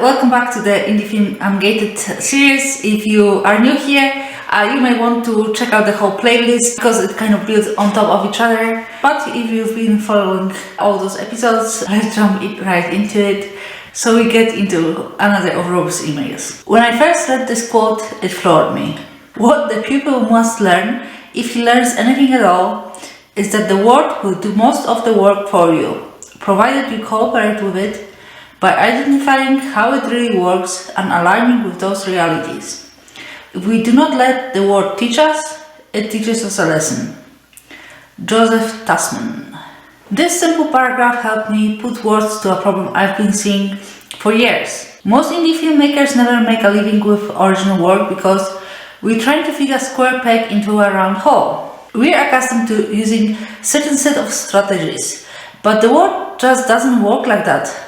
Welcome back to the Indie Film Ungated series. If you are new here, you may want to check out the whole playlist because it kind of builds on top of each other. But if you've been following all those episodes, let's jump right into it. So we get into another of Rob's emails. When I first read this quote, it floored me. What the pupil must learn, if he learns anything at all, is that the word will do most of the work for you, provided you cooperate with it by identifying how it really works and aligning with those realities. If we do not let the word teach us, it teaches us a lesson. Joseph Tasman. This simple paragraph helped me put words to a problem I've been seeing for years. Most indie filmmakers never make a living with original work because we're trying to fit a square peg into a round hole. We're accustomed to using certain set of strategies, but the world just doesn't work like that.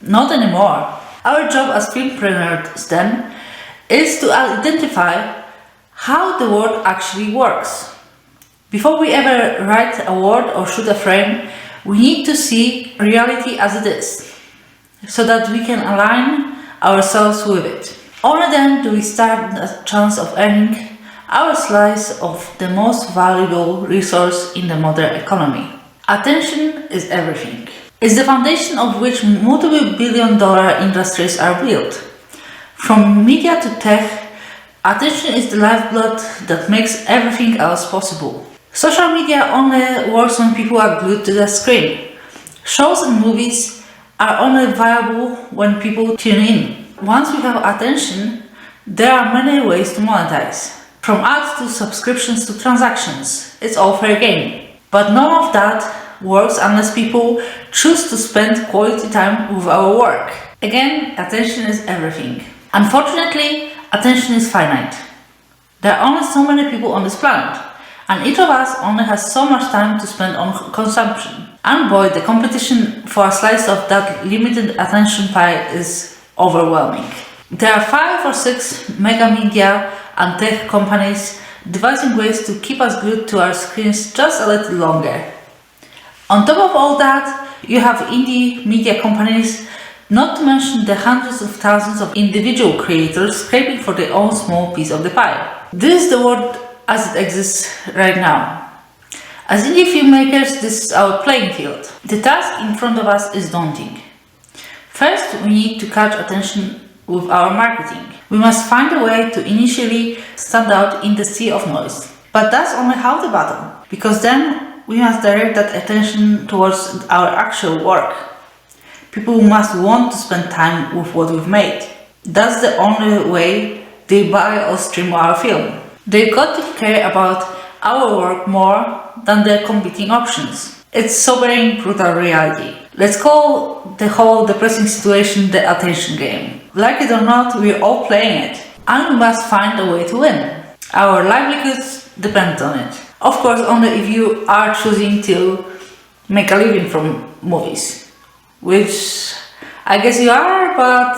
Not anymore. Our job as filmpreneurs then is to identify how the world actually works. Before we ever write a word or shoot a frame, we need to see reality as it is, so that we can align ourselves with it. Only then do we stand a chance of earning our slice of the most valuable resource in the modern economy. Attention is everything. It's the foundation of which multi-billion-dollar industries are built. From media to tech, attention is the lifeblood that makes everything else possible. Social media only works when people are glued to the screen. Shows and movies are only viable when people tune in. Once we have attention, there are many ways to monetize. From ads to subscriptions to transactions, it's all fair game. But none of that works unless people choose to spend quality time with our work. Again, attention is everything. Unfortunately, attention is finite. There are only so many people on this planet, and each of us only has so much time to spend on consumption. And boy, the competition for a slice of that limited attention pie is overwhelming. There are 5 or 6 mega media and tech companies devising ways to keep us glued to our screens just a little longer. On top of all that, you have indie media companies, not to mention the hundreds of thousands of individual creators scraping for their own small piece of the pie. This is the world as it exists right now. As indie filmmakers, this is our playing field. The task in front of us is daunting. First, we need to catch attention with our marketing. We must find a way to initially stand out in the sea of noise. But that's only half the battle, because then we must direct that attention towards our actual work. People must want to spend time with what we've made. That's the only way they buy or stream our film. They've got to care about our work more than their competing options. It's sobering, brutal reality. Let's call the whole depressing situation the attention game. Like it or not, we're all playing it. And we must find a way to win. Our livelihoods depend on it. Of course, only if you are choosing to make a living from movies. Which I guess you are, but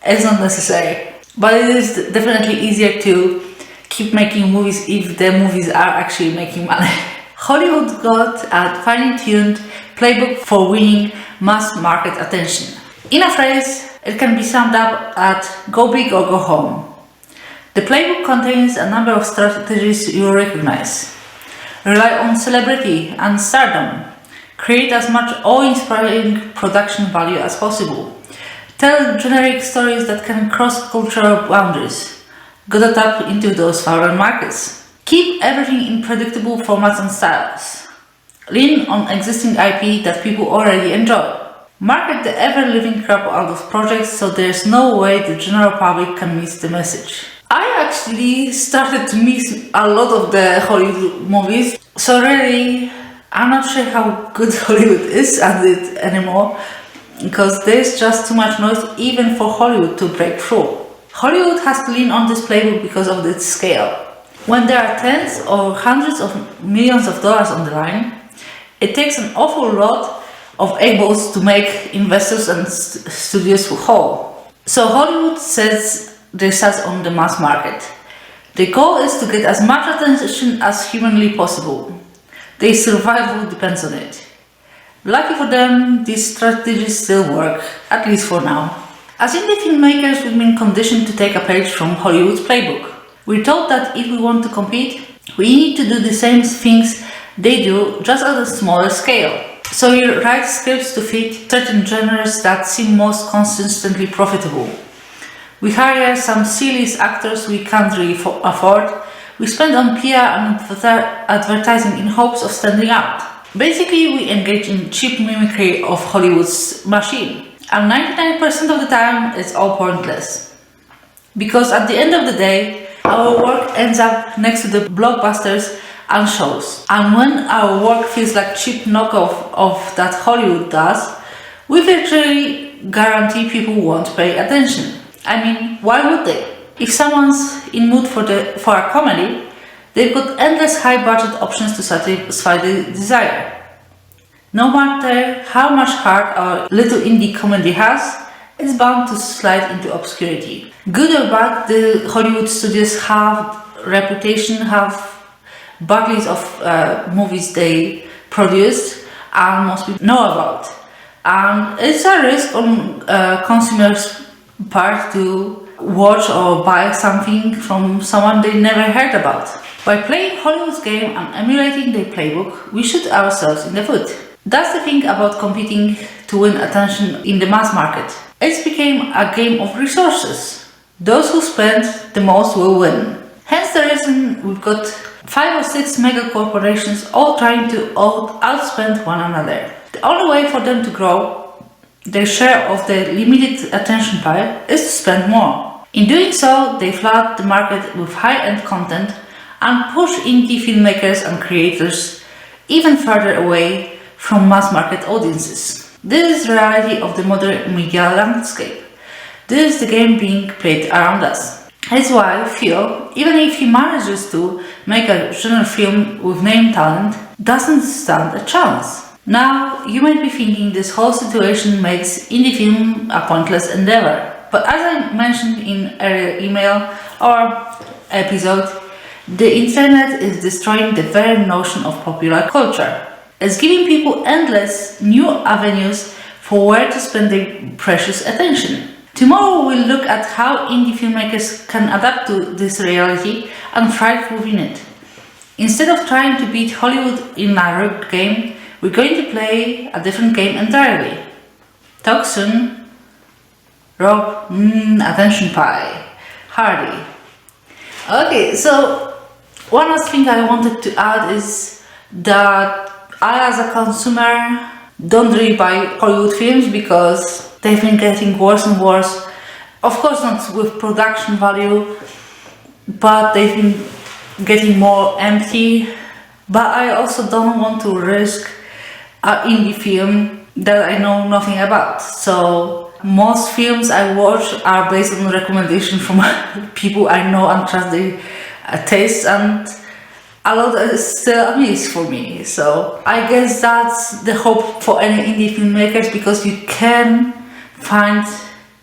it's not necessary. But it is definitely easier to keep making movies if the movies are actually making money. Hollywood got a fine-tuned playbook for winning mass market attention. In a phrase, it can be summed up at go big or go home. The playbook contains a number of strategies you recognize. Rely on celebrity and stardom. Create as much awe-inspiring production value as possible. Tell generic stories that can cross cultural boundaries. Gotta tap into those foreign markets. Keep everything in predictable formats and styles. Lean on existing IP that people already enjoy. Market the ever-living crap out of projects so there's no way the general public can miss the message. I actually started to miss a lot of the Hollywood movies, so really, I'm not sure how good Hollywood is at it anymore, because there's just too much noise even for Hollywood to break through. Hollywood has to lean on this playbook because of its scale. When there are tens or hundreds of millions of dollars on the line, it takes an awful lot of eyeballs to make investors and studios whole. So Hollywood sets their sights on the mass market. The goal is to get as much attention as humanly possible. Their survival depends on it. Lucky for them, these strategies still work, at least for now. As indie filmmakers, we've been conditioned to take a page from Hollywood's playbook. We're told that if we want to compete, we need to do the same things they do, just at a smaller scale. So we write scripts to fit certain genres that seem most consistently profitable. We hire some C-list actors we can't really afford. We spend on PR and advertising in hopes of standing out. Basically, we engage in cheap mimicry of Hollywood's machine. And 99% of the time, it's all pointless. Because at the end of the day, our work ends up next to the blockbusters and shows. And when our work feels like cheap knockoff of that Hollywood does, we virtually guarantee people won't pay attention. I mean, why would they? If someone's in mood for a comedy, they've got endless high-budget options to satisfy the desire. No matter how much heart our little indie comedy has, it's bound to slide into obscurity. Good or bad, the Hollywood studios have reputation, have buckets of movies they produced and most people know about. And it's a risk on consumers' part to watch or buy something from someone they never heard about. By playing Hollywood's game and emulating their playbook, we shoot ourselves in the foot. That's the thing about competing to win attention in the mass market. It's become a game of resources. Those who spend the most will win. Hence the reason we've got 5 or 6 mega corporations all trying to outspend one another. The only way for them to grow their share of the limited attention pie is to spend more. In doing so, they flood the market with high-end content and push indie filmmakers and creators even further away from mass market audiences. This is the reality of the modern media landscape. This is the game being played around us. That's why Phil, even if he manages to make a genre film with name talent, doesn't stand a chance. Now, you might be thinking this whole situation makes indie film a pointless endeavor. But as I mentioned in earlier email or episode, the internet is destroying the very notion of popular culture. It's giving people endless new avenues for where to spend their precious attention. Tomorrow we'll look at how indie filmmakers can adapt to this reality and thrive within it. Instead of trying to beat Hollywood in a rigged game, we're going to play a different game entirely. Talk soon. Rob, attention pie. Hardy. Okay, so one last thing I wanted to add is that I, as a consumer, don't really buy Hollywood films because they've been getting worse and worse. Of course, not with production value, but they've been getting more empty. But I also don't want to risk an indie film that I know nothing about. So most films I watch are based on recommendation from people I know and trust their tastes, and a lot is still a miss for me. So I guess that's the hope for any indie filmmakers, because you can find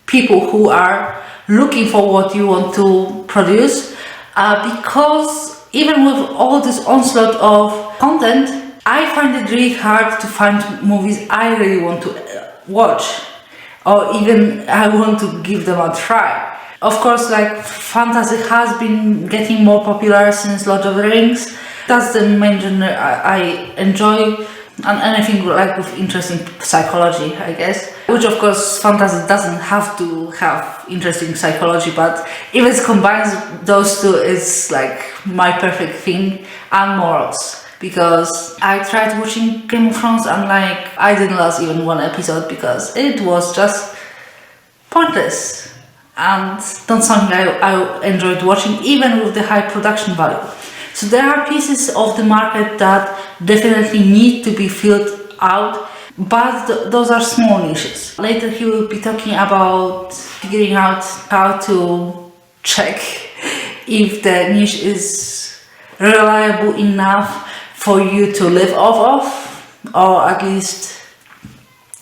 people who are looking for what you want to produce, because even with all this onslaught of content, I find it really hard to find movies I really want to watch, or even I want to give them a try. Of course, like, fantasy has been getting more popular since Lord of the Rings. That's the main genre I enjoy, and anything like with interesting psychology, I guess. Which, of course, fantasy doesn't have to have interesting psychology, but if it combines those two, it's like my perfect thing, and morals. Because I tried watching Game of Thrones and I didn't last even one episode because it was just pointless and not something I enjoyed watching, even with the high production value. So there are pieces of the market that definitely need to be filled out, but those are small niches. Later he will be talking about figuring out how to check if the niche is reliable enough for you to live off of, or at least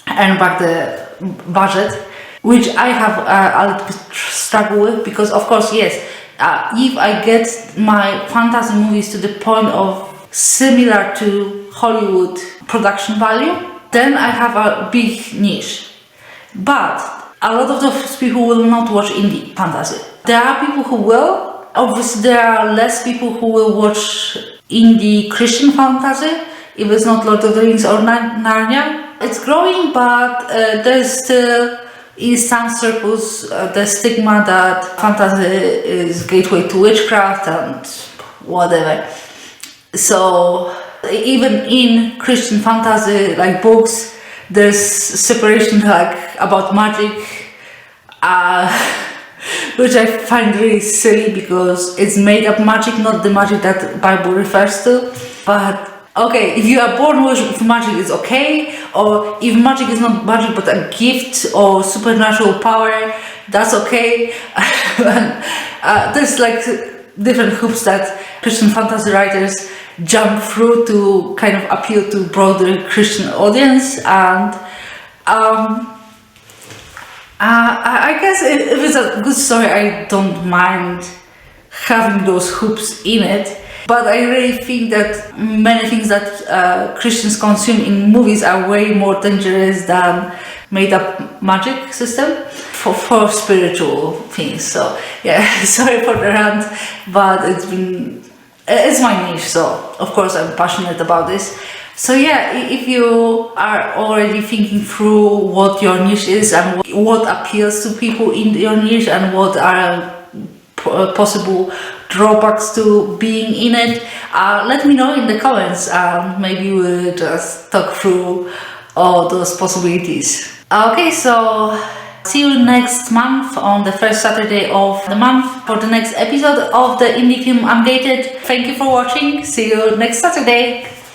earn back the budget, which I have a little bit struggle with, because of course, yes, if I get my fantasy movies to the point of similar to Hollywood production value, then I have a big niche. But a lot of those people will not watch indie fantasy. There are people who will. Obviously, there are less people who will watch indie Christian fantasy, if it's not Lord of the Rings or Narnia. It's growing, but there's still, in some circles, the stigma that fantasy is gateway to witchcraft and whatever. So even in Christian fantasy, like books, there's separation like about magic, which I find really silly because it's made up magic, not the magic that the Bible refers to. But okay, if you are born with magic, it's okay. Or if magic is not magic but a gift or supernatural power, that's okay. There's like different hoops that Christian fantasy writers jump through to kind of appeal to broader Christian audience, and I guess if it's a good story, I don't mind having those hoops in it. But I really think that many things that Christians consume in movies are way more dangerous than made-up magic system for spiritual things. So yeah, sorry for the rant, but it's my niche, so of course I'm passionate about this. So yeah, if you are already thinking through what your niche is and what appeals to people in your niche and what are possible drawbacks to being in it, let me know in the comments, and maybe we'll just talk through all those possibilities. Okay, so see you next month on the first Saturday of the month for the next episode of the indie film Ungated. Thank you for watching. See you next Saturday.